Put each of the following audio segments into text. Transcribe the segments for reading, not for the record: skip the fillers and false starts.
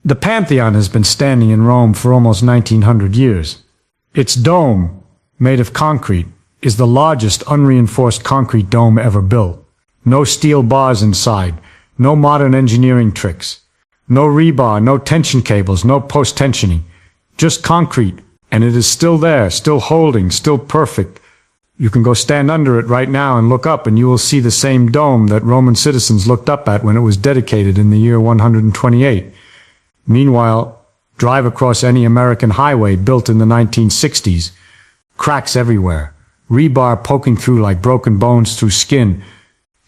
The Pantheon has been standing in Rome for almost 1900 years. Its dome, made of concrete, is the largest unreinforced concrete dome ever built. No steel bars inside, no modern engineering tricks, no rebar, no tension cables, no post-tensioning, just concrete, and it is still there, still holding, still perfect. You can go stand under it right now and look up, and you will see the same dome that Roman citizens looked up at when it was dedicated in the year 128. Meanwhile, drive across any American highway built in the 1960s. Cracks everywhere, rebar poking through like broken bones through skin,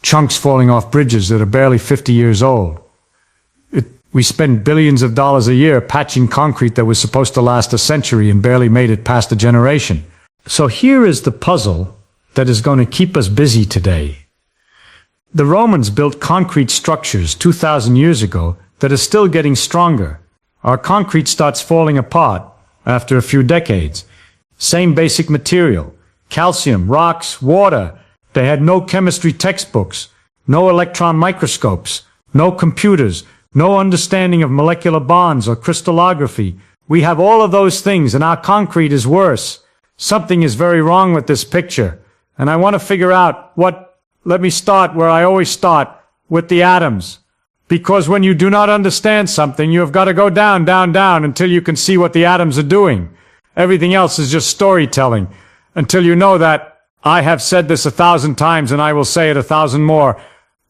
chunks falling off bridges that are barely 50 years old. We spend billions of dollars a year patching concrete that was supposed to last a century and barely made it past a generation. So here is the puzzle that is going to keep us busy today. The Romans built concrete structures 2,000 years ago that are still getting stronger. Our concrete starts falling apart after a few decades. Same basic material, calcium, rocks, water. They had no chemistry textbooks, no electron microscopes, no computers, no understanding of molecular bonds or crystallography. We have all of those things, and our concrete is worse. Something is very wrong with this picture, and I want to figure out what. Let me start where I always start, with the atoms. Because when you do not understand something, you have got to go down, down, down until you can see what the atoms are doing. Everything else is just storytelling. Until you know that, I have said this 1,000 times and I will say it 1,000 more.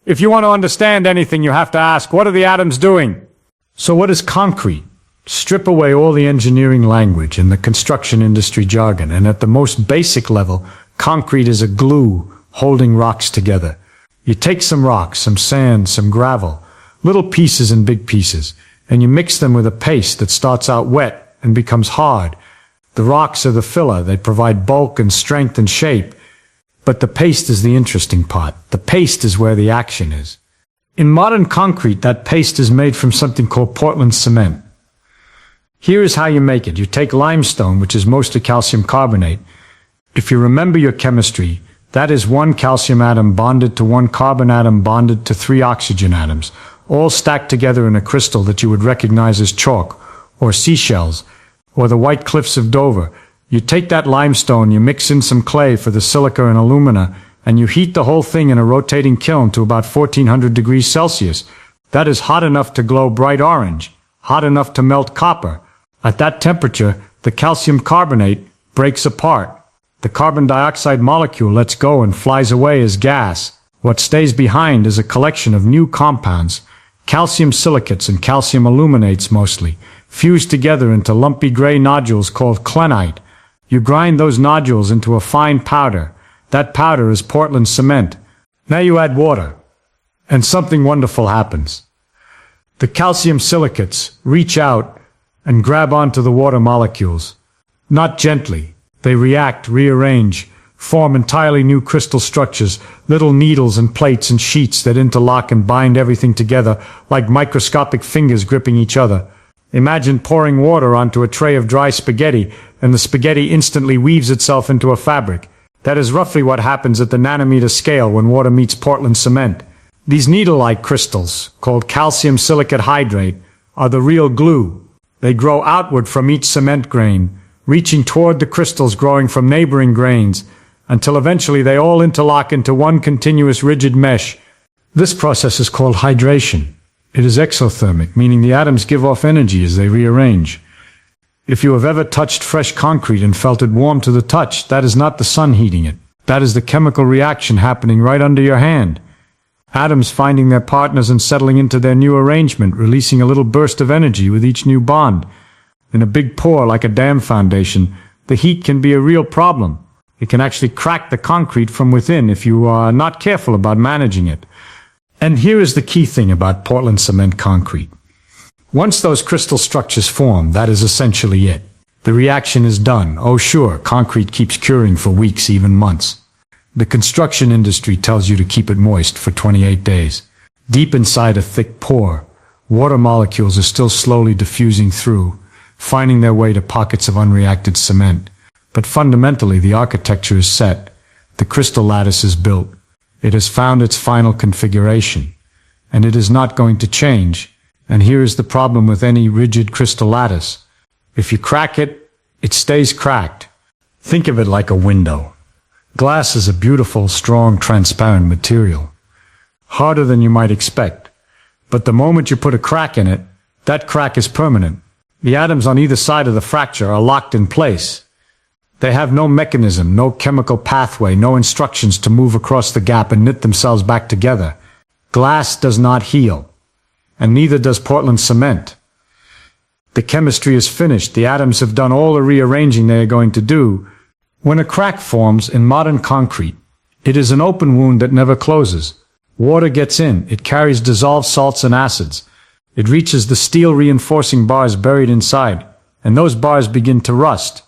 If you want to understand anything, you have to ask, what are the atoms doing? So what is concrete? Strip away all the engineering language and the construction industry jargon, and at the most basic level, concrete is a glue holding rocks together. You take some rocks, some sand, some gravel, little pieces and big pieces, and you mix them with a paste that starts out wet and becomes hard. The rocks are the filler. They provide bulk and strength and shape. But the paste is the interesting part. The paste is where the action is. In modern concrete, that paste is made from something called Portland cement. Here is how you make it. You take limestone, which is mostly calcium carbonate. If you remember your chemistry, that is one calcium atom bonded to one carbon atom bonded to 3 oxygen atoms, all stacked together in a crystal that you would recognize as chalk, or seashells, or the White Cliffs of Dover. You take that limestone, you mix in some clay for the silica and alumina, and you heat the whole thing in a rotating kiln to about 1400 degrees Celsius. That is hot enough to glow bright orange, hot enough to melt copper. At that temperature, the calcium carbonate breaks apart. The carbon dioxide molecule lets go and flies away as gas. What stays behind is a collection of new compounds, calcium silicates and calcium aluminates mostly, fused together into lumpy gray nodules called klenite. You grind those nodules into a fine powder. That powder is Portland cement. Now you add water, and something wonderful happens. The calcium silicates reach out and grab onto the water molecules. Not gently. They react, rearrange, form entirely new crystal structures, little needles and plates and sheets that interlock and bind everything together like microscopic fingers gripping each other. Imagine pouring water onto a tray of dry spaghetti, and the spaghetti instantly weaves itself into a fabric. That is roughly what happens at the nanometer scale when water meets Portland cement. These needle-like crystals, called calcium silicate hydrate, are the real glue. They grow outward from each cement grain, reaching toward the crystals growing from neighboring grains, until eventually they all interlock into one continuous rigid mesh. This process is called hydration. It is exothermic, meaning the atoms give off energy as they rearrange. If you have ever touched fresh concrete and felt it warm to the touch, that is not the sun heating it. That is the chemical reaction happening right under your hand. Atoms finding their partners and settling into their new arrangement, releasing a little burst of energy with each new bond. In a big pour like a dam foundation, the heat can be a real problem. It can actually crack the concrete from within if you are not careful about managing it. And here is the key thing about Portland cement concrete. Once those crystal structures form, that is essentially it. The reaction is done. Oh sure, concrete keeps curing for weeks, even months. The construction industry tells you to keep it moist for 28 days. Deep inside a thick pour, water molecules are still slowly diffusing through, finding their way to pockets of unreacted cement. But fundamentally, the architecture is set. The crystal lattice is built. It has found its final configuration. And it is not going to change. And here is the problem with any rigid crystal lattice. If you crack it, it stays cracked. Think of it like a window. Glass is a beautiful, strong, transparent material. Harder than you might expect. But the moment you put a crack in it, that crack is permanent. The atoms on either side of the fracture are locked in place. They have no mechanism, no chemical pathway, no instructions to move across the gap and knit themselves back together. Glass does not heal. And neither does Portland cement. The chemistry is finished. The atoms have done all the rearranging they are going to do. When a crack forms in modern concrete, it is an open wound that never closes. Water gets in. It carries dissolved salts and acids. It reaches the steel reinforcing bars buried inside, and those bars begin to rust.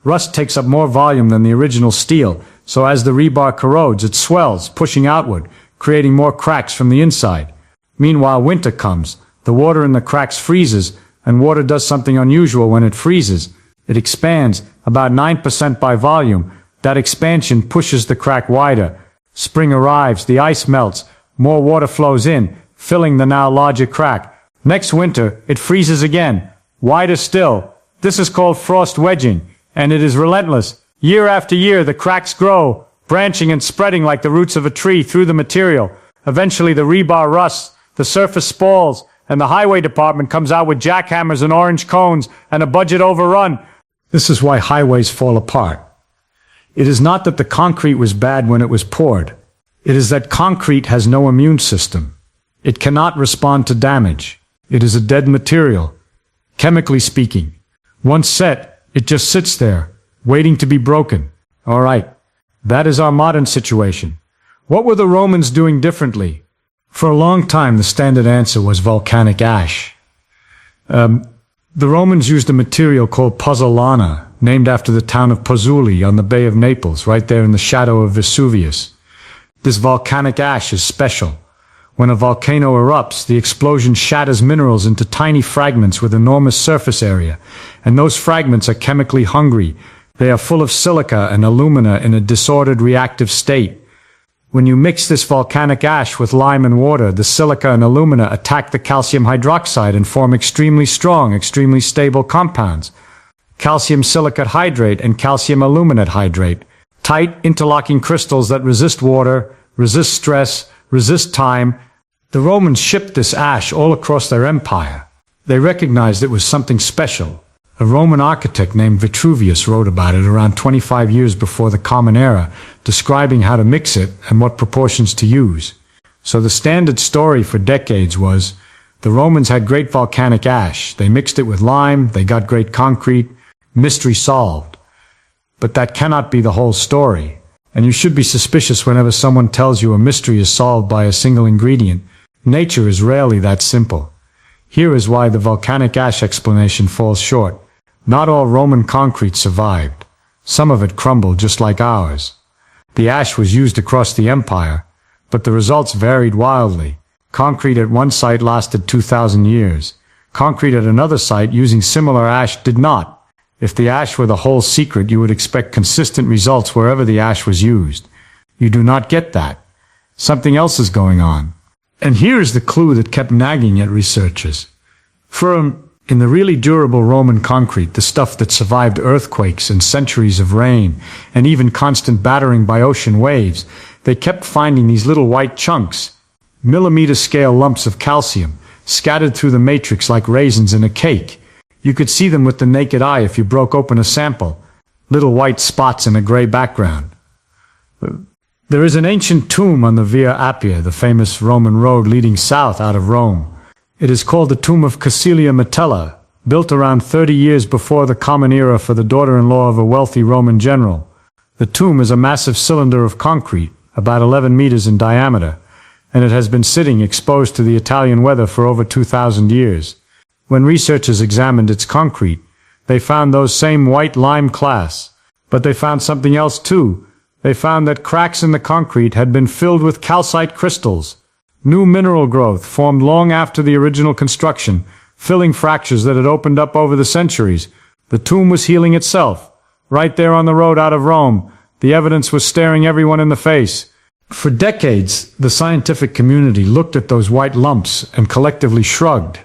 Rust takes up more volume than the original steel, so as the rebar corrodes, it swells, pushing outward, creating more cracks from the inside. Meanwhile, winter comes. The water in the cracks freezes, and water does something unusual when it freezes. It expands, about 9% by volume. That expansion pushes the crack wider. Spring arrives, the ice melts, more water flows in, filling the now larger crack. Next winter, it freezes again, wider still. This is called frost wedging, and it is relentless. Year after year, the cracks grow, branching and spreading like the roots of a tree through the material. Eventually, the rebar rusts, the surface spalls, and the highway department comes out with jackhammers and orange cones and a budget overrun. This is why highways fall apart. It is not that the concrete was bad when it was poured. It is that concrete has no immune system. It cannot respond to damage. It is a dead material. Chemically speaking, once set, it just sits there, waiting to be broken. All right, that is our modern situation. What were the Romans doing differently? For a long time, the standard answer was volcanic ash. The Romans used a material called Pozzolana, named after the town of Pozzoli on the Bay of Naples, right there in the shadow of Vesuvius. This volcanic ash is special. When a volcano erupts, the explosion shatters minerals into tiny fragments with enormous surface area, and those fragments are chemically hungry. They are full of silica and alumina in a disordered reactive state. When you mix this volcanic ash with lime and water, the silica and alumina attack the calcium hydroxide and form extremely strong, extremely stable compounds. Calcium silicate hydrate and calcium aluminate hydrate. Tight, interlocking crystals that resist water, resist stress, resist time. The Romans shipped this ash all across their empire. They recognized it was something special. A Roman architect named Vitruvius wrote about it around 25 years before the Common Era, describing how to mix it and what proportions to use. So the standard story for decades was, the Romans had great volcanic ash, they mixed it with lime, they got great concrete, mystery solved. But that cannot be the whole story, and you should be suspicious whenever someone tells you a mystery is solved by a single ingredient. Nature is rarely that simple. Here is why the volcanic ash explanation falls short. Not all Roman concrete survived. Some of it crumbled just like ours. The ash was used across the empire, but the results varied wildly. Concrete at one site lasted 2,000 years. Concrete at another site using similar ash did not. If the ash were the whole secret, you would expect consistent results wherever the ash was used. You do not get that. Something else is going on. And here is the clue that kept nagging at researchers. Firm, in the really durable Roman concrete, the stuff that survived earthquakes and centuries of rain, and even constant battering by ocean waves, they kept finding these little white chunks, millimeter-scale lumps of calcium, scattered through the matrix like raisins in a cake. You could see them with the naked eye if you broke open a sample, little white spots in a gray background. There is an ancient tomb on the Via Appia, the famous Roman road leading south out of Rome. It is called the tomb of Cassilia Metella, built around 30 years before the Common Era for the daughter-in-law of a wealthy Roman general. The tomb is a massive cylinder of concrete, about 11 meters in diameter, and it has been sitting exposed to the Italian weather for over 2,000 years. When researchers examined its concrete, they found those same white lime clasts, but they found something else too. They found that cracks in the concrete had been filled with calcite crystals. New mineral growth formed long after the original construction, filling fractures that had opened up over the centuries. The tomb was healing itself. Right there on the road out of Rome, the evidence was staring everyone in the face. For decades, the scientific community looked at those white lumps and collectively shrugged.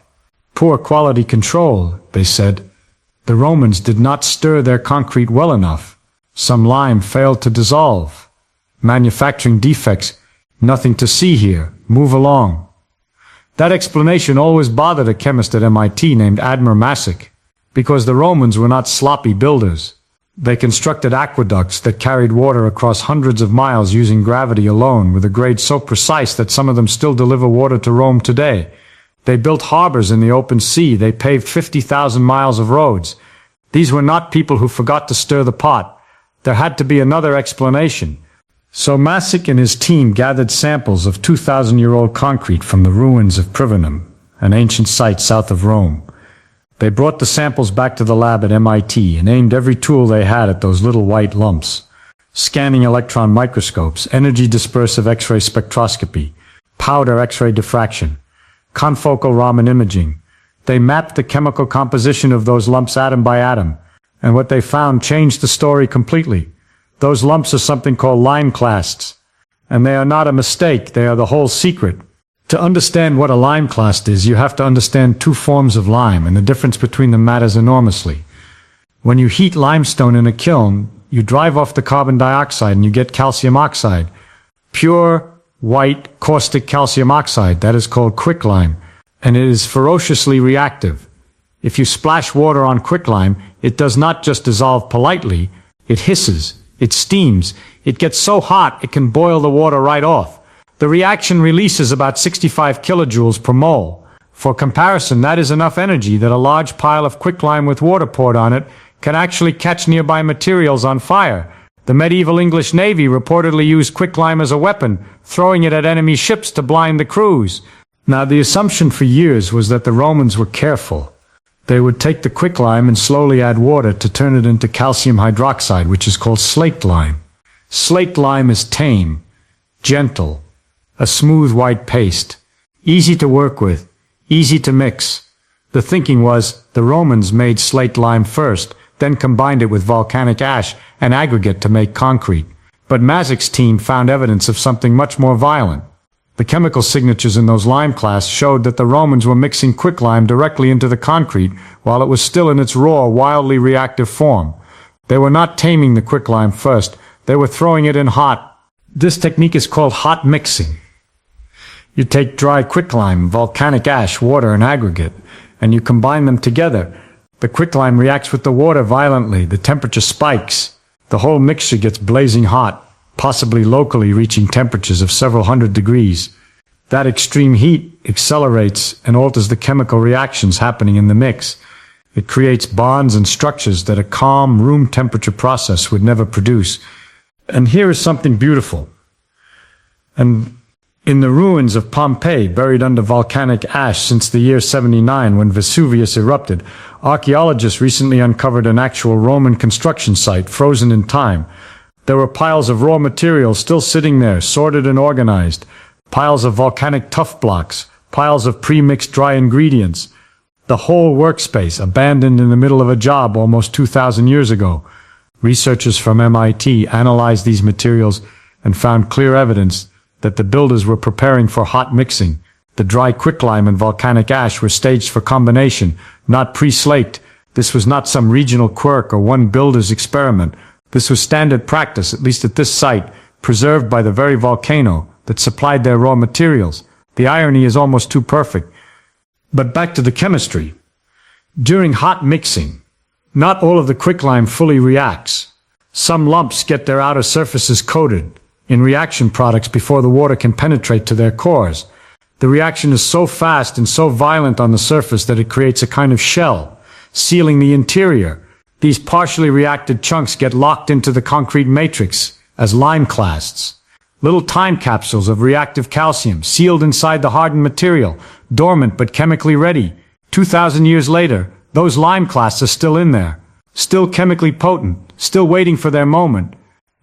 Poor quality control, they said. The Romans did not stir their concrete well enough. Some lime failed to dissolve. Manufacturing defects. Nothing to see here. Move along. That explanation always bothered a chemist at MIT named Admir Masick, because the Romans were not sloppy builders. They constructed aqueducts that carried water across hundreds of miles using gravity alone, with a grade so precise that some of them still deliver water to Rome today. They built harbors in the open sea. They paved 50,000 miles of roads. These were not people who forgot to stir the pot. There had to be another explanation. So Masick and his team gathered samples of 2,000-year-old concrete from the ruins of Privenum, an ancient site south of Rome. They brought the samples back to the lab at MIT and aimed every tool they had at those little white lumps. Scanning electron microscopes, energy dispersive X-ray spectroscopy, powder X-ray diffraction, confocal Raman imaging. They mapped the chemical composition of those lumps atom by atom, and what they found changed the story completely. Those lumps are something called limeclasts, and they are not a mistake, they are the whole secret. To understand what a limeclast is, you have to understand two forms of lime, and the difference between them matters enormously. When you heat limestone in a kiln, you drive off the carbon dioxide and you get calcium oxide. Pure, white, caustic calcium oxide, that is called quicklime, and it is ferociously reactive. If you splash water on quicklime, it does not just dissolve politely, it hisses, it steams, it gets so hot it can boil the water right off. The reaction releases about 65 kilojoules per mole. For comparison, that is enough energy that a large pile of quicklime with water poured on it can actually catch nearby materials on fire. The medieval English Navy reportedly used quicklime as a weapon, throwing it at enemy ships to blind the crews. Now, the assumption for years was that the Romans were careful. They would take the quicklime and slowly add water to turn it into calcium hydroxide, which is called slaked lime. Slaked lime is tame, gentle, a smooth white paste, easy to work with, easy to mix. The thinking was the Romans made slaked lime first, then combined it with volcanic ash and aggregate to make concrete. But Masick's team found evidence of something much more violent. The chemical signatures in those limeclasts showed that the Romans were mixing quicklime directly into the concrete while it was still in its raw, wildly reactive form. They were not taming the quicklime first, they were throwing it in hot. This technique is called hot mixing. You take dry quicklime, volcanic ash, water, and aggregate, and you combine them together. The quicklime reacts with the water violently, the temperature spikes. The whole mixture gets blazing hot, possibly locally reaching temperatures of several hundred degrees. That extreme heat accelerates and alters the chemical reactions happening in the mix. It creates bonds and structures that a calm, room temperature process would never produce. And here is something beautiful. And in the ruins of Pompeii, buried under volcanic ash since the year 79 when Vesuvius erupted, archaeologists recently uncovered an actual Roman construction site frozen in time. There were piles of raw materials still sitting there, sorted and organized, piles of volcanic tuff blocks, piles of pre-mixed dry ingredients. The whole workspace abandoned in the middle of a job almost 2,000 years ago. Researchers from MIT analyzed these materials and found clear evidence that the builders were preparing for hot mixing. The dry quicklime and volcanic ash were staged for combination, not pre-slaked. This was not some regional quirk or one builder's experiment. This was standard practice, at least at this site, preserved by the very volcano that supplied their raw materials. The irony is almost too perfect. But back to the chemistry. During hot mixing, not all of the quicklime fully reacts. Some lumps get their outer surfaces coated in reaction products before the water can penetrate to their cores. The reaction is so fast and so violent on the surface that it creates a kind of shell, sealing the interior. These partially reacted chunks get locked into the concrete matrix as limeclasts, little time capsules of reactive calcium sealed inside the hardened material, dormant but chemically ready. 2,000 years later, those limeclasts are still in there, still chemically potent, still waiting for their moment.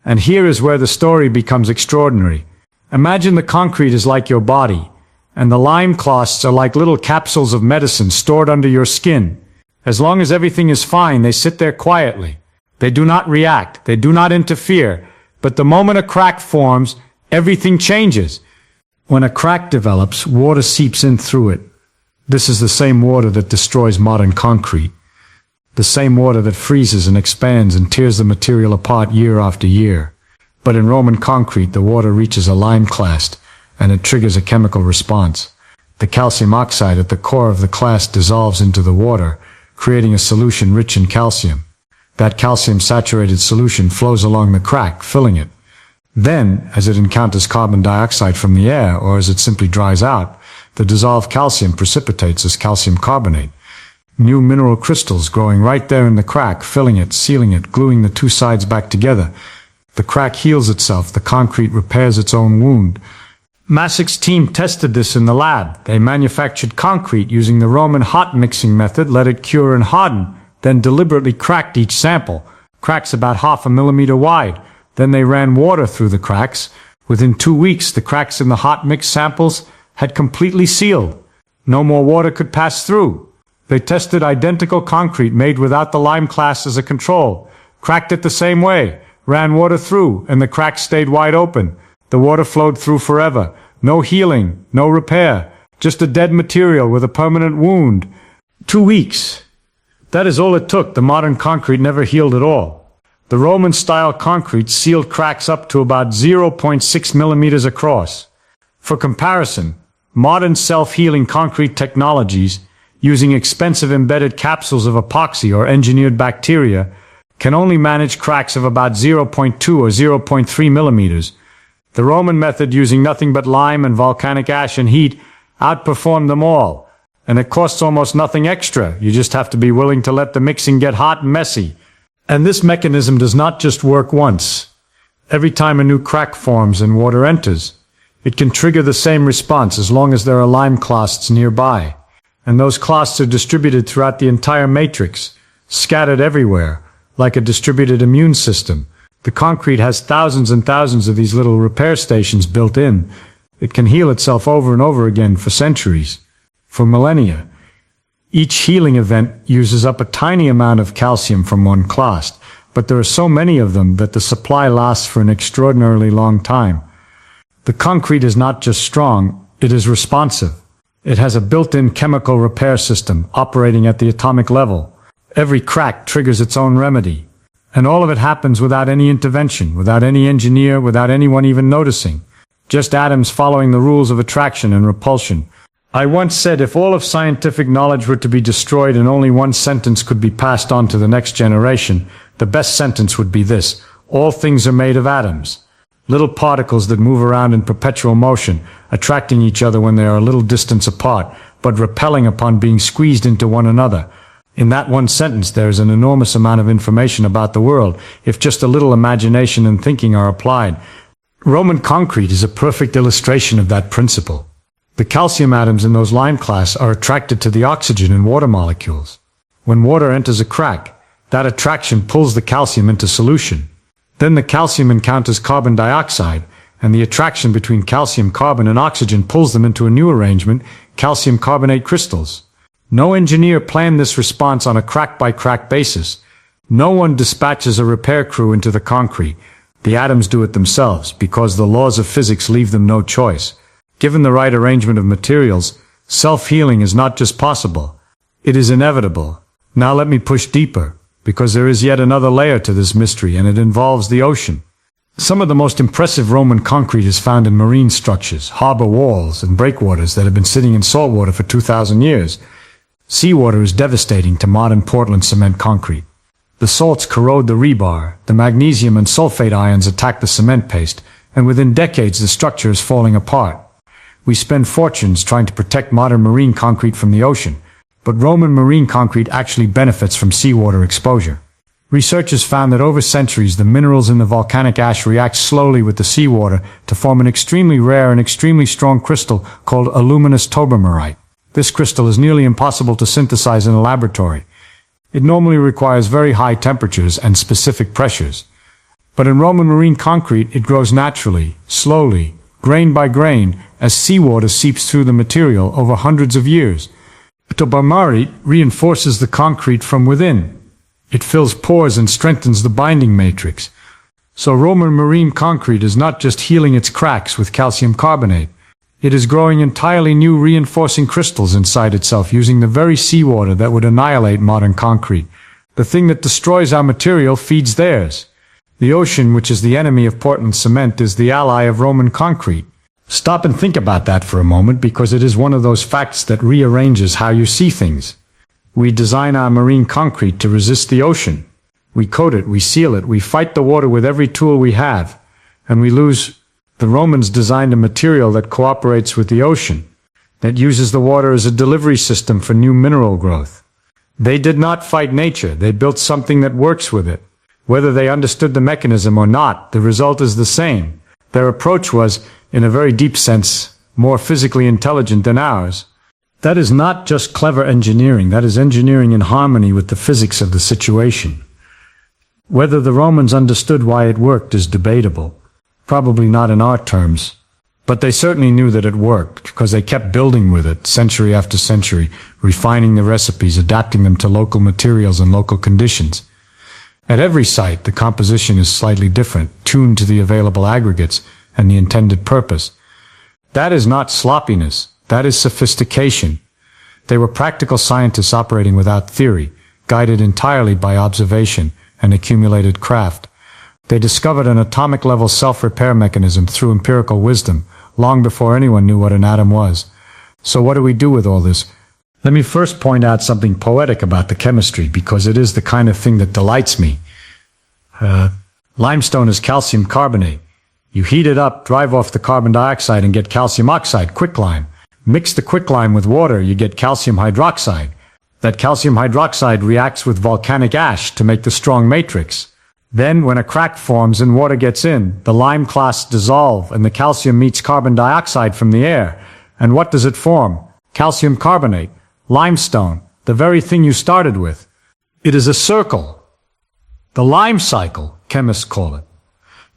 And here is where the story becomes extraordinary. Imagine the concrete is like your body, and the limeclasts are like little capsules of medicine stored under your skin. As long as everything is fine, they sit there quietly. They do not react, they do not interfere. But the moment a crack forms, everything changes. When a crack develops, water seeps in through it. This is the same water that destroys modern concrete, the same water that freezes and expands and tears the material apart year after year. But in Roman concrete, the water reaches a lime clast, and it triggers a chemical response. The calcium oxide at the core of the clast dissolves into the water, creating a solution rich in calcium. That calcium-saturated solution flows along the crack, filling it. Then, as it encounters carbon dioxide from the air, or as it simply dries out, the dissolved calcium precipitates as calcium carbonate. New mineral crystals growing right there in the crack, filling it, sealing it, gluing the two sides back together. The crack heals itself, the concrete repairs its own wound. Masik's team tested this in the lab. They manufactured concrete using the Roman hot mixing method, let it cure and harden, then deliberately cracked each sample, cracks about 0.5 millimeter wide. Then they ran water through the cracks. Within 2 weeks, the cracks in the hot mix samples had completely sealed. No more water could pass through. They tested identical concrete made without the lime clast as a control, cracked it the same way, ran water through, and the cracks stayed wide open. The water flowed through forever. No healing, no repair, just a dead material with a permanent wound. 2 weeks. That is all it took. The modern concrete never healed at all. The Roman-style concrete sealed cracks up to about 0.6 millimeters across. For comparison, modern self-healing concrete technologies, using expensive embedded capsules of epoxy or engineered bacteria, can only manage cracks of about 0.2 or 0.3 millimeters. The Roman method, using nothing but lime and volcanic ash and heat, outperformed them all. And it costs almost nothing extra. You just have to be willing to let the mixing get hot and messy. And this mechanism does not just work once. Every time a new crack forms and water enters, it can trigger the same response as long as there are lime clasts nearby. And those clasts are distributed throughout the entire matrix, scattered everywhere, like a distributed immune system. The concrete has thousands and thousands of these little repair stations built in. It can heal itself over and over again for centuries, for millennia. Each healing event uses up a tiny amount of calcium from one clast, but there are so many of them that the supply lasts for an extraordinarily long time. The concrete is not just strong, it is responsive. It has a built-in chemical repair system operating at the atomic level. Every crack triggers its own remedy. And all of it happens without any intervention, without any engineer, without anyone even noticing. Just atoms following the rules of attraction and repulsion. I once said if all of scientific knowledge were to be destroyed and only one sentence could be passed on to the next generation, the best sentence would be this: all things are made of atoms. Little particles that move around in perpetual motion, attracting each other when they are a little distance apart, but repelling upon being squeezed into one another. In that one sentence there is an enormous amount of information about the world, if just a little imagination and thinking are applied. Roman concrete is a perfect illustration of that principle. The calcium atoms in those lime clasts are attracted to the oxygen in water molecules. When water enters a crack, that attraction pulls the calcium into solution. Then the calcium encounters carbon dioxide, and the attraction between calcium, carbon, and oxygen pulls them into a new arrangement, calcium carbonate crystals. No engineer planned this response on a crack-by-crack basis. No one dispatches a repair crew into the concrete. The atoms do it themselves, because the laws of physics leave them no choice. Given the right arrangement of materials, self-healing is not just possible. It is inevitable. Now let me push deeper, because there is yet another layer to this mystery, and it involves the ocean. Some of the most impressive Roman concrete is found in marine structures, harbor walls, and breakwaters that have been sitting in salt water for 2,000 years. Seawater is devastating to modern Portland cement concrete. The salts corrode the rebar, the magnesium and sulfate ions attack the cement paste, and within decades the structure is falling apart. We spend fortunes trying to protect modern marine concrete from the ocean, but Roman marine concrete actually benefits from seawater exposure. Researchers found that over centuries the minerals in the volcanic ash react slowly with the seawater to form an extremely rare and extremely strong crystal called aluminous tobermarite. This crystal is nearly impossible to synthesize in a laboratory. It normally requires very high temperatures and specific pressures. But in Roman marine concrete it grows naturally, slowly, grain by grain, as seawater seeps through the material over hundreds of years. Tobermarite reinforces the concrete from within. It fills pores and strengthens the binding matrix. So Roman marine concrete is not just healing its cracks with calcium carbonate. It is growing entirely new reinforcing crystals inside itself using the very seawater that would annihilate modern concrete. The thing that destroys our material feeds theirs. The ocean, which is the enemy of Portland cement, is the ally of Roman concrete. Stop and think about that for a moment, because it is one of those facts that rearranges how you see things. We design our marine concrete to resist the ocean. We coat it, we seal it, we fight the water with every tool we have, and we lose. The Romans designed a material that cooperates with the ocean, that uses the water as a delivery system for new mineral growth. They did not fight nature, they built something that works with it. Whether they understood the mechanism or not, the result is the same. Their approach was, in a very deep sense, more physically intelligent than ours. That is not just clever engineering, that is engineering in harmony with the physics of the situation. Whether the Romans understood why it worked is debatable. Probably not in our terms. But they certainly knew that it worked, because they kept building with it, century after century, refining the recipes, adapting them to local materials and local conditions. At every site, the composition is slightly different, tuned to the available aggregates and the intended purpose. That is not sloppiness, that is sophistication. They were practical scientists operating without theory, guided entirely by observation and accumulated craft. They discovered an atomic-level self-repair mechanism through empirical wisdom, long before anyone knew what an atom was. So what do we do with all this? Let me first point out something poetic about the chemistry, because it is the kind of thing that delights me. Limestone is calcium carbonate. You heat it up, drive off the carbon dioxide, and get calcium oxide, quicklime. Mix the quicklime with water, you get calcium hydroxide. That calcium hydroxide reacts with volcanic ash to make the strong matrix. Then, when a crack forms and water gets in, the lime clasts dissolve and the calcium meets carbon dioxide from the air. And what does it form? Calcium carbonate, limestone, the very thing you started with. It is a circle. The lime cycle, chemists call it.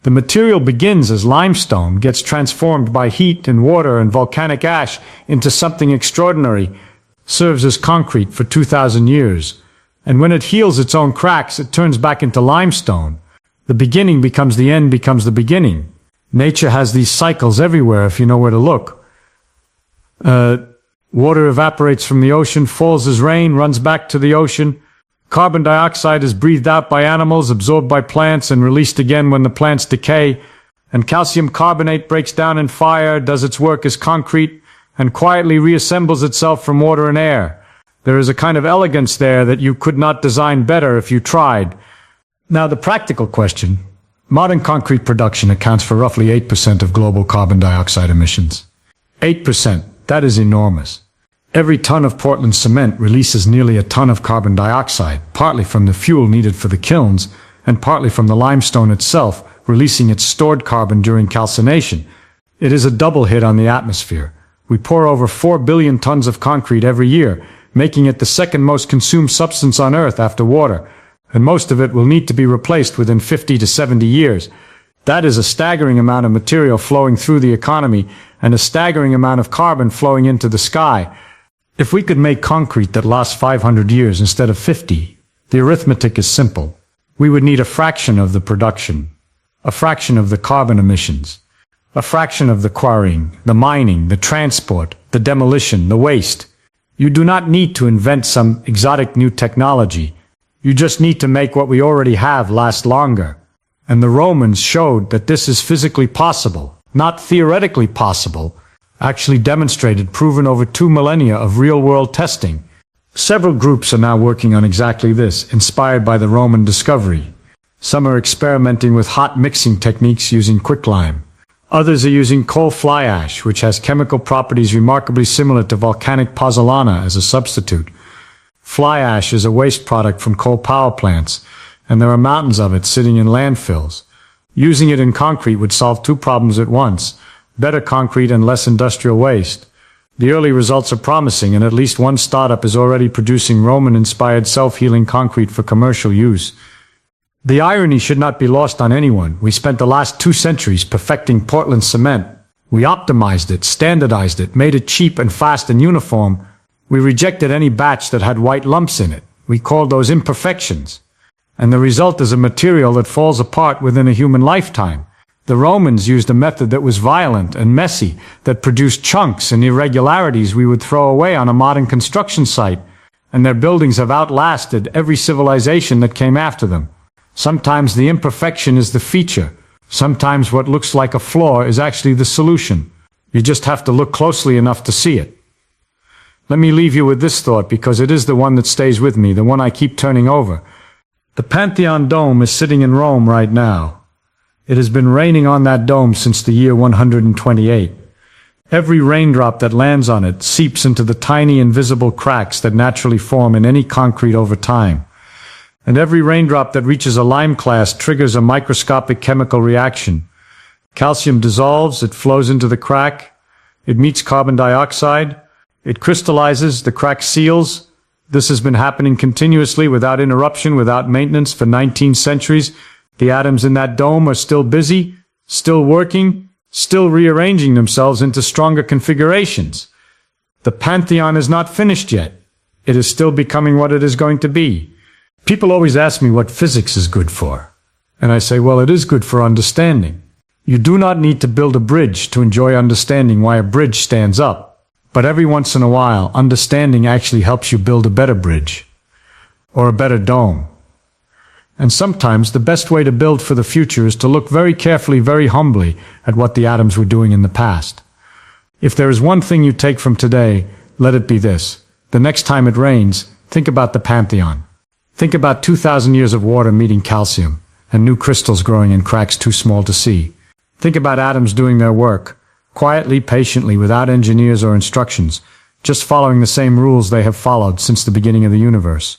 The material begins as limestone, gets transformed by heat and water and volcanic ash into something extraordinary, serves as concrete for 2,000 years. And when it heals its own cracks, it turns back into limestone. The beginning becomes the end, becomes the beginning. Nature has these cycles everywhere if you know where to look. Water evaporates from the ocean, falls as rain, runs back to the ocean. Carbon dioxide is breathed out by animals, absorbed by plants, and released again when the plants decay. And calcium carbonate breaks down in fire, does its work as concrete, and quietly reassembles itself from water and air. There is a kind of elegance there that you could not design better if you tried. Now, the practical question. Modern concrete production accounts for roughly 8% of global carbon dioxide emissions. 8%. That is enormous. Every ton of Portland cement releases nearly a ton of carbon dioxide, partly from the fuel needed for the kilns, and partly from the limestone itself, releasing its stored carbon during calcination. It is a double hit on the atmosphere. We pour over 4 billion tons of concrete every year, making it the second most consumed substance on Earth after water, and most of it will need to be replaced within 50 to 70 years. That is a staggering amount of material flowing through the economy, and a staggering amount of carbon flowing into the sky. If we could make concrete that lasts 500 years instead of 50, the arithmetic is simple. We would need a fraction of the production, a fraction of the carbon emissions, a fraction of the quarrying, the mining, the transport, the demolition, the waste. You do not need to invent some exotic new technology. You just need to make what we already have last longer. And the Romans showed that this is physically possible, not theoretically possible, actually demonstrated, proven over 2 millennia of real-world testing. Several groups are now working on exactly this, inspired by the Roman discovery. Some are experimenting with hot mixing techniques using quicklime. Others are using coal fly ash, which has chemical properties remarkably similar to volcanic pozzolana, as a substitute. Fly ash is a waste product from coal power plants, and there are mountains of it sitting in landfills. Using it in concrete would solve 2 problems at once: better concrete and less industrial waste. The early results are promising, and at least one startup is already producing Roman-inspired self-healing concrete for commercial use. The irony should not be lost on anyone. We spent the last 2 centuries perfecting Portland cement. We optimized it, standardized it, made it cheap and fast and uniform. We rejected any batch that had white lumps in it. We called those imperfections. And the result is a material that falls apart within a human lifetime. The Romans used a method that was violent and messy, that produced chunks and irregularities we would throw away on a modern construction site, and their buildings have outlasted every civilization that came after them. Sometimes the imperfection is the feature. Sometimes what looks like a flaw is actually the solution. You just have to look closely enough to see it. Let me leave you with this thought, because it is the one that stays with me, the one I keep turning over. The Pantheon Dome is sitting in Rome right now. It has been raining on that dome since the year 128. Every raindrop that lands on it seeps into the tiny invisible cracks that naturally form in any concrete over time. And every raindrop that reaches a lime class triggers a microscopic chemical reaction. Calcium dissolves, it flows into the crack, it meets carbon dioxide, it crystallizes, the crack seals. This has been happening continuously, without interruption, without maintenance, for 19 centuries. The atoms in that dome are still busy, still working, still rearranging themselves into stronger configurations. The Pantheon is not finished yet. It is still becoming what it is going to be. People always ask me what physics is good for. And I say, well, it is good for understanding. You do not need to build a bridge to enjoy understanding why a bridge stands up. But every once in a while, understanding actually helps you build a better bridge. Or a better dome. And sometimes the best way to build for the future is to look very carefully, very humbly at what the atoms were doing in the past. If there is one thing you take from today, let it be this. The next time it rains, think about the Pantheon. Think about 2,000 years of water meeting calcium, and new crystals growing in cracks too small to see. Think about atoms doing their work, quietly, patiently, without engineers or instructions, just following the same rules they have followed since the beginning of the universe.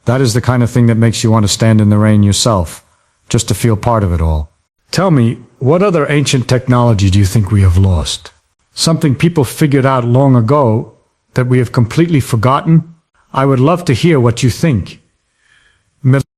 That is the kind of thing that makes you want to stand in the rain yourself, just to feel part of it all. Tell me, what other ancient technology do you think we have lost? Something people figured out long ago that we have completely forgotten? I would love to hear what you think.